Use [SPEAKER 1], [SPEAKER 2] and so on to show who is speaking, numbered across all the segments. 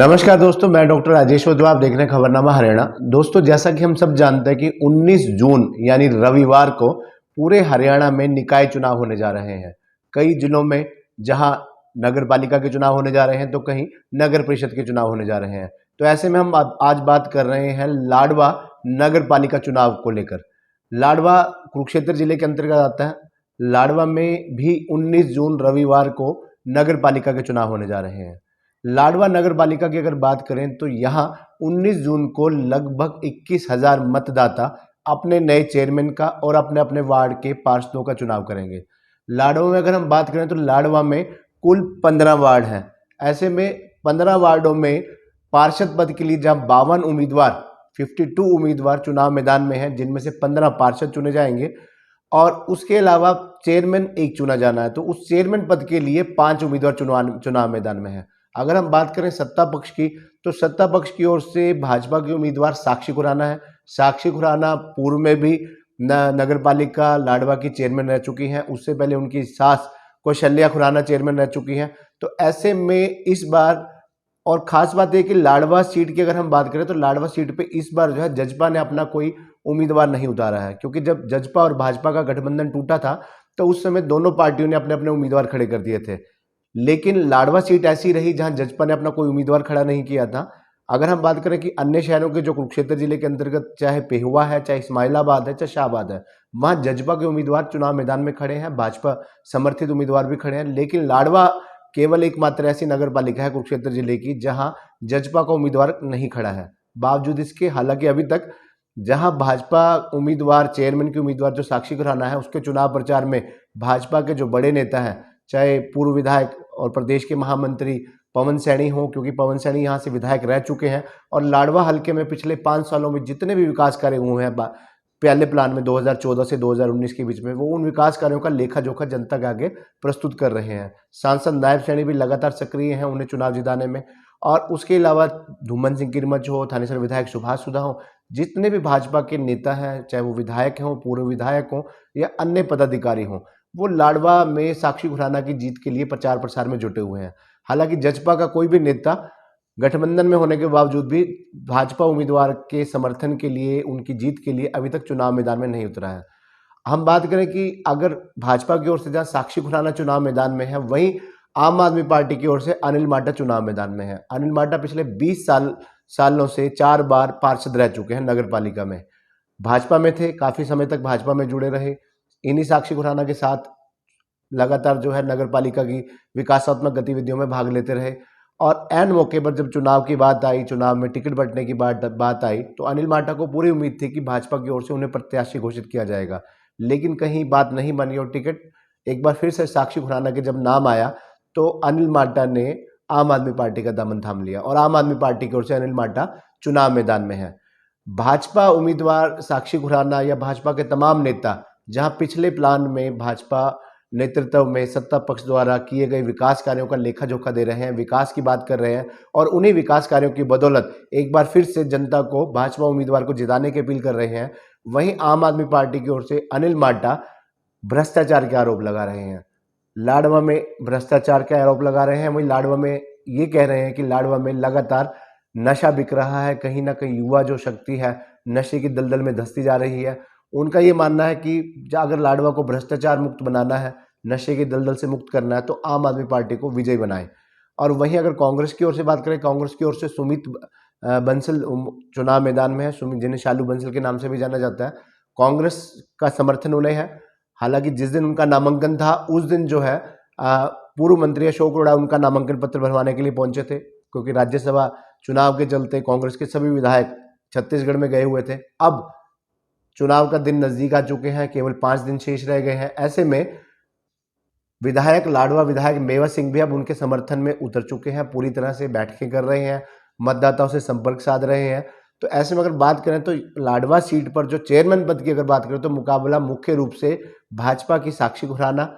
[SPEAKER 1] नमस्कार दोस्तों, मैं डॉक्टर राजेश वैद्य। आप देख रहे हैं खबरनामा हरियाणा। दोस्तों, जैसा कि हम सब जानते हैं कि 19 जून यानी रविवार को पूरे हरियाणा में निकाय चुनाव होने जा रहे हैं। कई जिलों में जहां नगर पालिका के चुनाव होने जा रहे हैं तो कहीं नगर परिषद के चुनाव होने जा रहे हैं। तो ऐसे में हम आज बात कर रहे हैं लाडवा नगर पालिका चुनाव को लेकर। लाडवा कुरुक्षेत्र जिले के अंतर्गत आता है। लाडवा में भी 19 जून रविवार को नगर पालिका के चुनाव होने जा रहे हैं। लाडवा नगर पालिका की अगर बात करें तो यहाँ 19 जून को लगभग 21,000 मतदाता अपने नए चेयरमैन का और अपने अपने वार्ड के पार्षदों का चुनाव करेंगे। लाडवा में अगर हम बात करें तो लाडवा में कुल 15 वार्ड हैं। ऐसे में 15 वार्डों में पार्षद पद के लिए जहाँ 52 उम्मीदवार 52 उम्मीदवार चुनाव मैदान में हैं, जिनमें से 15 पार्षद चुने जाएंगे और उसके अलावा चेयरमैन एक चुना जाना है। तो उस चेयरमैन पद के लिए 5 उम्मीदवार चुनाव मैदान में हैं। अगर हम बात करें सत्ता पक्ष की तो सत्ता पक्ष की ओर से भाजपा की उम्मीदवार साक्षी खुराना है। साक्षी खुराना पूर्व में भी नगर पालिका लाडवा की चेयरमैन रह चुकी हैं। उससे पहले उनकी सास कौशल्या खुराना चेयरमैन रह चुकी हैं। तो ऐसे में इस बार और खास बात है कि लाडवा सीट की अगर हम बात करें तो लाडवा सीट पे इस बार जो है जजपा ने अपना कोई उम्मीदवार नहीं उतारा है, क्योंकि जब जजपा और भाजपा का गठबंधन टूटा था तो उस समय दोनों पार्टियों ने अपने अपने उम्मीदवार खड़े कर दिए थे। लेकिन लाडवा सीट ऐसी रही जहां जजपा ने अपना कोई उम्मीदवार खड़ा नहीं किया था। अगर हम बात करें कि अन्य शहरों के जो कुरुक्षेत्र जिले के अंतर्गत चाहे पेहुआ है, चाहे इस्माइलाबाद है, चाहे शाहबाद है, वहां जजपा के उम्मीदवार चुनाव मैदान में खड़े हैं, भाजपा समर्थित उम्मीदवार भी खड़े हैं। लेकिन लाडवा केवल एकमात्र ऐसी नगर पालिका है कुरुक्षेत्र जिले की जहां जजपा का उम्मीदवार नहीं खड़ा है। बावजूद इसके हालांकि अभी तक जहां भाजपा उम्मीदवार चेयरमैन के उम्मीदवार जो साक्षी खुराना है उसके चुनाव प्रचार में भाजपा के जो बड़े नेता हैं, चाहे पूर्व विधायक और प्रदेश के महामंत्री पवन सैनी हो, क्योंकि पवन सैनी यहाँ से विधायक रह चुके हैं और लाडवा हल्के में पिछले 5 सालों में जितने भी विकास कार्य हुए हैं पहले प्लान में 2014 से 2019 के बीच में, वो उन विकास कार्यों का लेखा जोखा जनता के आगे प्रस्तुत कर रहे हैं। सांसद नायब सैनी भी लगातार सक्रिय हैं उन्हें चुनाव जिताने में। और उसके अलावा धूमन सिंह किरमच हो, थानेसर विधायक सुभाष सुधा हो, जितने भी भाजपा के नेता हैं, चाहे वो विधायक हों, पूर्व विधायक हों या अन्य पदाधिकारी हों, वो लाडवा में साक्षी खुराना की जीत के लिए प्रचार प्रसार में जुटे हुए हैं। हालांकि जजपा का कोई भी नेता गठबंधन में होने के बावजूद भी भाजपा उम्मीदवार के समर्थन के लिए, उनकी जीत के लिए अभी तक चुनाव मैदान में नहीं उतरा है। हम बात करें कि अगर भाजपा की ओर से जहां साक्षी खुराना चुनाव मैदान में है, वहीं आम आदमी पार्टी की ओर से अनिल माटा चुनाव मैदान में है। अनिल माटा पिछले 20 सालों से 4 बार पार्षद रह चुके हैं नगर पालिका में। भाजपा में थे, काफी समय तक भाजपा में जुड़े रहे। इन्हीं साक्षी खुराना के साथ लगातार जो है नगर पालिका की विकासात्मक गतिविधियों में भाग लेते रहे। और ऐन मौके पर जब चुनाव की बात आई, चुनाव में टिकट बंटने की बात आई, तो अनिल माटा को पूरी उम्मीद थी कि भाजपा की ओर से उन्हें प्रत्याशी घोषित किया जाएगा। लेकिन कहीं बात नहीं बनी और टिकट एक बार फिर से साक्षी खुराना के जब नाम आया तो अनिल माटा ने आम आदमी पार्टी का दामन थाम लिया और आम आदमी पार्टी की ओर से अनिल माटा चुनाव मैदान में है। भाजपा उम्मीदवार साक्षी खुराना या भाजपा के तमाम नेता जहां पिछले प्लान में भाजपा नेतृत्व में सत्ता पक्ष द्वारा किए गए विकास कार्यों का लेखा जोखा दे रहे हैं, विकास की बात कर रहे हैं और उन्हीं विकास कार्यों की बदौलत एक बार फिर से जनता को भाजपा उम्मीदवार को जिताने की अपील कर रहे हैं, वहीं आम आदमी पार्टी की ओर से अनिल माटा भ्रष्टाचार के आरोप लगा रहे हैं। लाडवा में भ्रष्टाचार के आरोप लगा रहे हैं, वहीं लाडवा में ये कह रहे हैं कि लाडवा में लगातार नशा बिक रहा है। कहीं ना कहीं युवा जो शक्ति है नशे की दलदल में धंसती जा रही है। उनका ये मानना है कि अगर लाडवा को भ्रष्टाचार मुक्त बनाना है, नशे की दलदल से मुक्त करना है, तो आम आदमी पार्टी को विजयी बनाए। और वहीं अगर कांग्रेस की ओर से बात करें, कांग्रेस की ओर से सुमित बंसल चुनाव मैदान में है, सुमित जिन्हें शालू बंसल के नाम से भी जाना जाता है। कांग्रेस का समर्थन उन्हें है। हालांकि जिस दिन उनका नामांकन था उस दिन जो है पूर्व मंत्री अशोक अरोड़ा उनका नामांकन पत्र भरवाने के लिए पहुंचे थे, क्योंकि राज्यसभा चुनाव के चलते कांग्रेस के सभी विधायक छत्तीसगढ़ में गए हुए थे। अब चुनाव का दिन नजदीक आ चुके हैं, केवल 5 दिन शेष रह गए हैं। ऐसे में विधायक लाडवा विधायक मेवा सिंह भी अब उनके समर्थन में उतर चुके हैं, पूरी तरह से बैठकें कर रहे हैं, मतदाताओं से संपर्क साध रहे हैं। तो ऐसे में अगर बात करें तो लाडवा सीट पर जो चेयरमैन पद की अगर बात करें तो मुकाबला मुख्य रूप से भाजपा की साक्षी खुराना,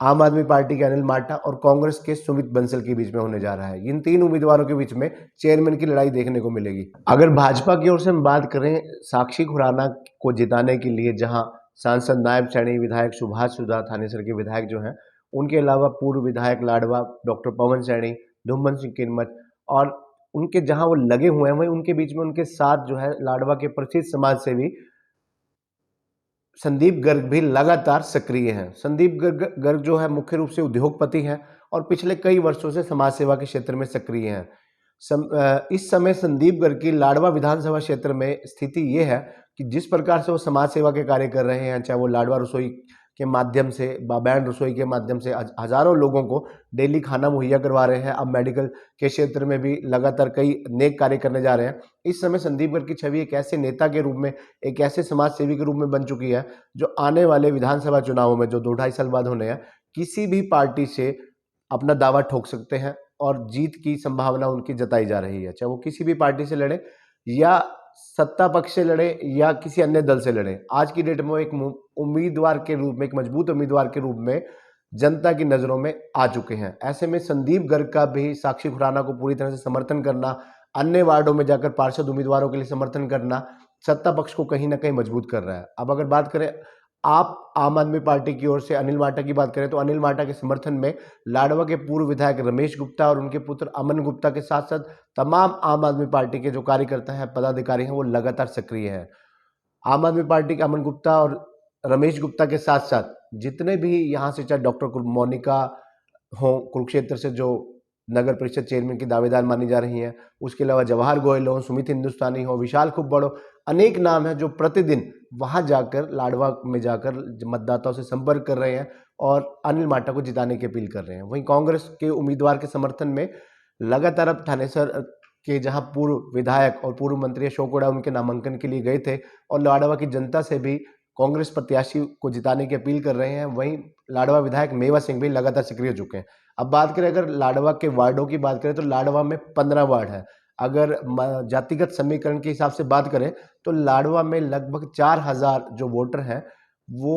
[SPEAKER 1] आम आदमी पार्टी के अनिल माटा और कांग्रेस के सुमित बंसल के बीच में होने जा रहा है। इन 3 उम्मीदवारों के बीच में चेयरमैन की लड़ाई देखने को मिलेगी। अगर भाजपा की ओर से हम बात करें साक्षी खुराना को जिताने के लिए, जहां सांसद नायब सैनी, विधायक सुभाष सुधा, थानेसर के विधायक जो हैं, उनके अलावा पूर्व विधायक लाडवा डॉक्टर पवन सैनी, धूमन सिंह किरमच और उनके जहां वो लगे हुए हैं वहीं उनके बीच में उनके साथ जो है लाडवा के प्रसिद्ध समाज सेवी संदीप गर्ग भी लगातार सक्रिय हैं। संदीप गर्ग जो है मुख्य रूप से उद्योगपति हैं और पिछले कई वर्षों से समाज सेवा के क्षेत्र में सक्रिय हैं। इस समय संदीप गर्ग की लाडवा विधानसभा क्षेत्र में स्थिति ये है कि जिस प्रकार से वो समाज सेवा के कार्य कर रहे हैं, चाहे वो लाडवा रसोई के माध्यम से, बाबैन रसोई के माध्यम से हजारों लोगों को डेली खाना मुहैया करवा रहे हैं। अब मेडिकल के क्षेत्र में भी लगातार कई नेक कार्य करने जा रहे हैं। इस समय संदीप गर्ग की छवि एक ऐसे नेता के रूप में, एक ऐसे समाज सेवी के रूप में बन चुकी है जो आने वाले विधानसभा चुनावों में, जो 2-2.5 साल बाद होने हैं, किसी भी पार्टी से अपना दावा ठोक सकते हैं और जीत की संभावना उनकी जताई जा रही है। चाहे वो किसी भी पार्टी से लड़े या सत्ता पक्ष से लड़े या किसी अन्य दल से लड़े, आज की डेट में वो एक उम्मीदवार के रूप में, एक मजबूत उम्मीदवार के रूप में जनता की नजरों में आ चुके हैं। ऐसे में संदीप गर्ग का भी साक्षी खुराना को पूरी तरह से समर्थन करना, अन्य वार्डों में जाकर पार्षद उम्मीदवारों के लिए समर्थन करना, सत्ता पक्ष को कहीं ना कहीं मजबूत कर रहा है। अब अगर बात करें आप आम आदमी पार्टी की ओर से अनिल माटा की बात करें तो अनिल माटा के समर्थन में लाडवा के पूर्व विधायक रमेश गुप्ता और उनके पुत्र अमन गुप्ता के साथ साथ तमाम आम आदमी पार्टी के जो कार्यकर्ता हैं, पदाधिकारी हैं, वो लगातार सक्रिय हैं। आम आदमी पार्टी के अमन गुप्ता और रमेश गुप्ता के साथ साथ जितने भी यहाँ से, चाहे डॉक्टर मोनिका हो कुरुक्षेत्र से जो नगर परिषद चेयरमैन की दावेदार मानी जा रही हैं, उसके अलावा जवाहर गोयल हो, सुमित हिंदुस्तानी हो, विशाल कुब्बड़ हो, अनेक नाम हैं जो प्रतिदिन वहां जाकर, लाडवा में जाकर मतदाताओं से संपर्क कर रहे हैं और अनिल माटा को जिताने की अपील कर रहे हैं। वहीं कांग्रेस के उम्मीदवार के समर्थन में लगातार अब थानेसर के जहां पूर्व विधायक और पूर्व मंत्री अशोक ओड़ा उनके नामांकन के लिए गए थे और लाडवा की जनता से भी कांग्रेस प्रत्याशी को जिताने की अपील कर रहे हैं, वहीं लाडवा विधायक मेवा सिंह भी लगातार सक्रिय हो चुके हैं। अब बात करें अगर लाडवा के वार्डों की बात करें तो लाडवा में 15 वार्ड है। अगर जातिगत समीकरण के हिसाब से बात करें तो लाडवा में लगभग 4000 जो वोटर हैं वो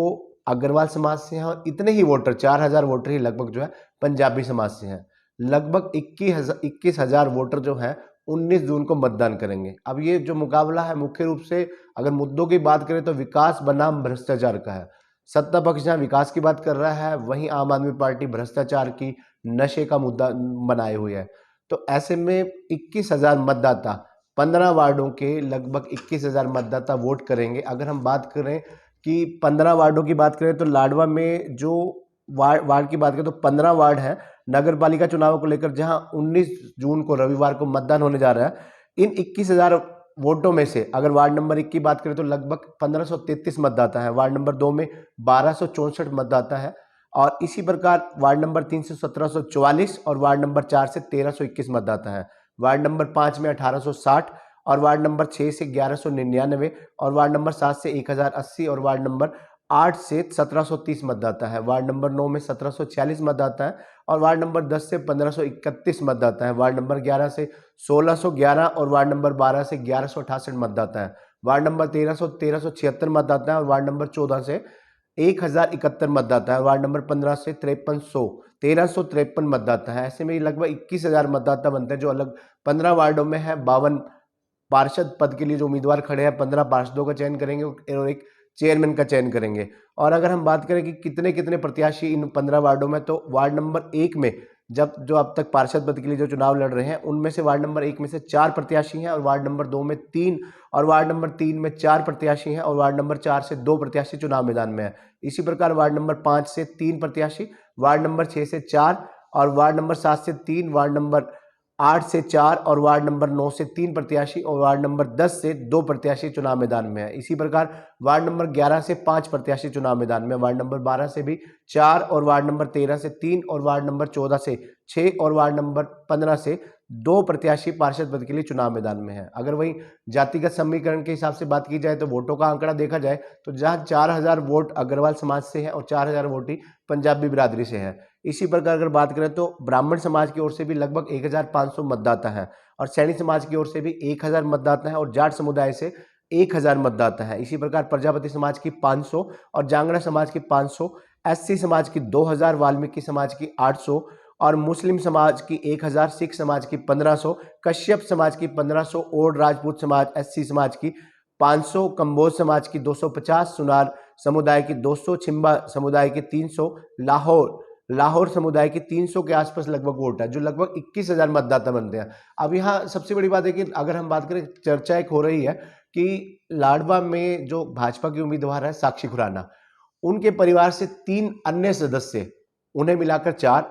[SPEAKER 1] अग्रवाल समाज से हैं और इतने ही वोटर, 4000 वोटर ही लगभग जो है पंजाबी समाज से हैं। लगभग 21,000 वोटर जो हैं 19 जून को मतदान करेंगे। अब ये जो मुकाबला है मुख्य रूप से अगर मुद्दों की बात करें तो विकास बनाम भ्रष्टाचार का है। सत्ता पक्ष जहां विकास की बात कर रहा है, वहीं आम आदमी पार्टी भ्रष्टाचार की, नशे का मुद्दा बनाए हुए है। तो ऐसे में 21,000 मतदाता 15 वार्डों के लगभग 21,000 मतदाता वोट करेंगे। अगर हम बात करें कि 15 वार्डों की बात करें तो लाडवा में जो वार्ड की बात करें तो 15 वार्ड है नगर पालिका चुनाव को लेकर, जहां 19 जून को रविवार को मतदान होने जा रहा है। इन 21,000 वोटों में से अगर वार्ड नंबर 1 की बात करें तो लगभग 1533 मतदाता है, वार्ड नंबर 2 में 1264 मतदाता है और इसी प्रकार वार्ड नंबर 3 से 1744 और वार्ड नंबर 4 से 1321 मतदाता है। वार्ड नंबर 5 में 1860 और वार्ड नंबर 6 से 1199 और वार्ड नंबर 7 से 1080 और वार्ड नंबर 8 से 1730 मतदाता है। वार्ड नंबर 9 में 1746 मतदाता है और वार्ड नंबर 10 से 1531 मतदाता है। वार्ड नंबर 11 से 1611 और वार्ड नंबर 12 से 1168 मतदाता है। वार्ड नंबर 13 से 1376 मतदाता है और वार्ड नंबर 14 से 1071 मतदाता है। वार्ड नंबर 15 से 1353 मतदाता है। ऐसे में लगभग 21,000 मतदाता बनते हैं जो अलग 15 वार्डों में है। 52 पार्षद पद के लिए जो उम्मीदवार खड़े हैं, 15 पार्षदों का चयन करेंगे और एक चेयरमैन का चयन करेंगे। और अगर हम बात करें कि कितने कितने प्रत्याशी इन 15 वार्डों में, तो वार्ड नंबर 1 में जब जो अब तक पार्षद पद के लिए जो चुनाव लड़ रहे हैं उनमें से वार्ड नंबर 1 में से 4 प्रत्याशी हैं और वार्ड नंबर 2 में 3 और वार्ड नंबर 3 में 4 प्रत्याशी हैं और वार्ड नंबर 4 से 2 प्रत्याशी चुनाव मैदान में है। इसी प्रकार वार्ड नंबर 5 से 3 प्रत्याशी, वार्ड नंबर 6 से 4 और वार्ड नंबर 7 से 3, वार्ड नंबर 8 से 4 और वार्ड नंबर 9 से 3 प्रत्याशी और वार्ड नंबर 10 से 2 प्रत्याशी चुनाव मैदान में है। इसी प्रकार वार्ड नंबर 11 से 5 प्रत्याशी चुनाव मैदान में, वार्ड नंबर 12 से भी 4 और वार्ड नंबर 13 से 3 और वार्ड नंबर 14 से 6 और वार्ड नंबर 15 से 2 प्रत्याशी पार्षद पद के लिए चुनाव मैदान में है। अगर वही जातिगत समीकरण के हिसाब से बात की जाए तो वोटों का आंकड़ा देखा जाए तो जहां 4000 वोट अग्रवाल समाज से है और 4000 वोट ही पंजाबी बिरादरी से है। इसी प्रकार अगर बात करें तो ब्राह्मण समाज की ओर से भी लगभग 1500 मतदाता है और सैनी समाज की ओर से भी 1000 मतदाता है और जाट समुदाय से 1000 मतदाता है। इसी प्रकार प्रजापति समाज की 500 और जांगड़ा समाज की 500, एससी समाज की 2000, वाल्मीकि समाज की 800 और मुस्लिम समाज की 1000, सिख समाज की 1500, कश्यप समाज की 1500, ओड राजपूत समाज एससी समाज की 500, कंबोज समाज की 250, सुनार समुदाय की 200, छिंबा समुदाय की 300, लाहौर समुदाय की 300 के आसपास लगभग वोट है, जो लगभग 21,000 मतदाता बनते हैं। अब यहाँ सबसे बड़ी बात है कि अगर हम बात करें, चर्चा एक हो रही है कि लाडवा में जो भाजपा की उम्मीदवार है साक्षी खुराना, उनके परिवार से 3 अन्य सदस्य, उन्हें मिलाकर 4,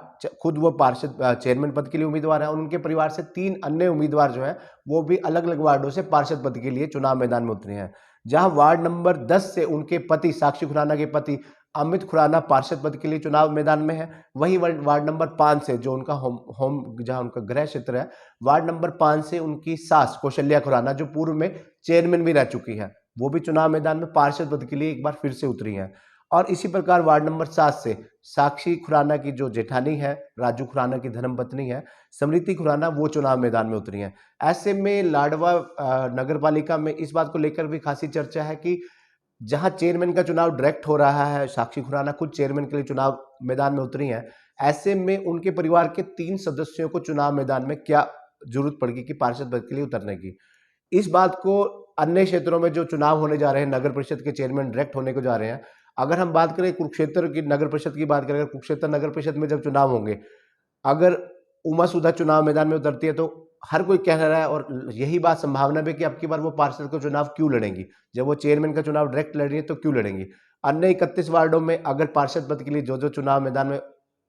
[SPEAKER 1] खुद वो पार्षद चेयरमैन पद के लिए उम्मीदवार है, और उनके परिवार से 3 अन्य उम्मीदवार जो हैं वो भी अलग अलग वार्डों से पार्षद पद के लिए चुनाव मैदान में उतरे हैं। जहां वार्ड नंबर 10 से उनके पति साक्षी खुराना के पति अमित खुराना पार्षद पद के लिए चुनाव मैदान में है। वहीं वार्ड नंबर 5 से जो उनका होम जहां उनका गृह क्षेत्र है, वार्ड नंबर 5 से उनकी सास कौशल्या खुराना, जो पूर्व में चेयरमैन भी रह चुकी है, वो भी चुनाव मैदान में पार्षद पद के लिए एक बार फिर से उतरी हैं। और इसी प्रकार वार्ड नंबर 7 से साक्षी खुराना की जो जेठानी है, राजू खुराना की धर्मपत्नी है समृति खुराना, वो चुनाव मैदान में उतरी हैं। ऐसे में लाडवा नगर पालिका में इस बात को लेकर भी खासी चर्चा है कि जहां चेयरमैन का चुनाव डायरेक्ट हो रहा है, साक्षी खुराना खुद चेयरमैन के लिए चुनाव मैदान में उतरी हैं, ऐसे में उनके परिवार के 3 सदस्यों को चुनाव मैदान में क्या जरूरत पड़ेगी कि पार्षद पद के लिए उतरने की। इस बात को अन्य क्षेत्रों में जो चुनाव होने जा रहे हैं, नगर परिषद के चेयरमैन डायरेक्ट होने को जा रहे हैं, अगर हम बात करें कुरुक्षेत्र की नगर परिषद की बात करें, अगर कुरुक्षेत्र नगर परिषद में जब चुनाव होंगे, अगर उमा सुधा चुनाव मैदान में उतरती है, तो हर कोई कह रहा है और यही बात संभावना भी कि अब की बार वो पार्षद का चुनाव क्यों लड़ेंगी, जब वो चेयरमैन का चुनाव डायरेक्ट लड़ रही है तो क्यों लड़ेंगी। अन्य 31 वार्डों में अगर पार्षद पद के लिए जो जो चुनाव मैदान में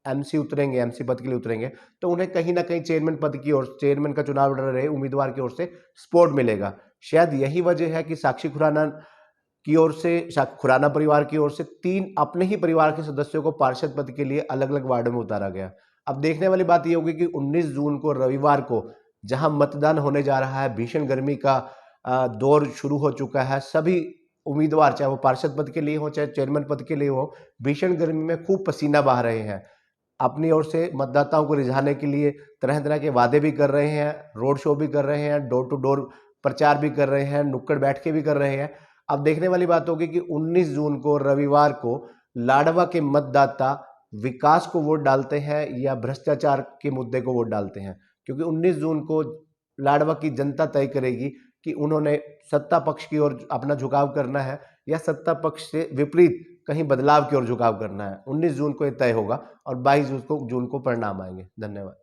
[SPEAKER 1] एमसी उतरेंगे, एमसी पद के लिए उतरेंगे, तो उन्हें कहीं ना कहीं चेयरमैन पद की ओर, चेयरमैन का चुनाव लड़ रहे उम्मीदवार की ओर से सपोर्ट मिलेगा। शायद यही वजह है कि साक्षी खुराना की ओर से, खुराना परिवार की ओर से 3 अपने ही परिवार के सदस्यों को पार्षद पद के लिए अलग अलग वार्डों में उतारा गया। अब देखने वाली बात यह होगी कि 19 जून को रविवार को जहां मतदान होने जा रहा है, भीषण गर्मी का दौर शुरू हो चुका है। सभी उम्मीदवार, चाहे वो पार्षद पद के लिए हो चाहे चेयरमैन पद के लिए हो, भीषण गर्मी में खूब पसीना बहा रहे हैं। अपनी ओर से मतदाताओं को रिझाने के लिए तरह तरह के वादे भी कर रहे हैं, रोड शो भी कर रहे हैं, डोर टू डोर प्रचार भी कर रहे हैं, नुक्कड़ बैठकें भी कर रहे हैं। अब देखने वाली बात होगी कि 19 जून को रविवार को लाडवा के मतदाता विकास को वोट डालते हैं या भ्रष्टाचार के मुद्दे को वोट डालते हैं, क्योंकि 19 जून को लाडवा की जनता तय करेगी कि उन्होंने सत्ता पक्ष की ओर अपना झुकाव करना है या सत्ता पक्ष से विपरीत कहीं बदलाव की ओर झुकाव करना है। 19 जून को यह तय होगा और 22 जून को परिणाम आएंगे। धन्यवाद।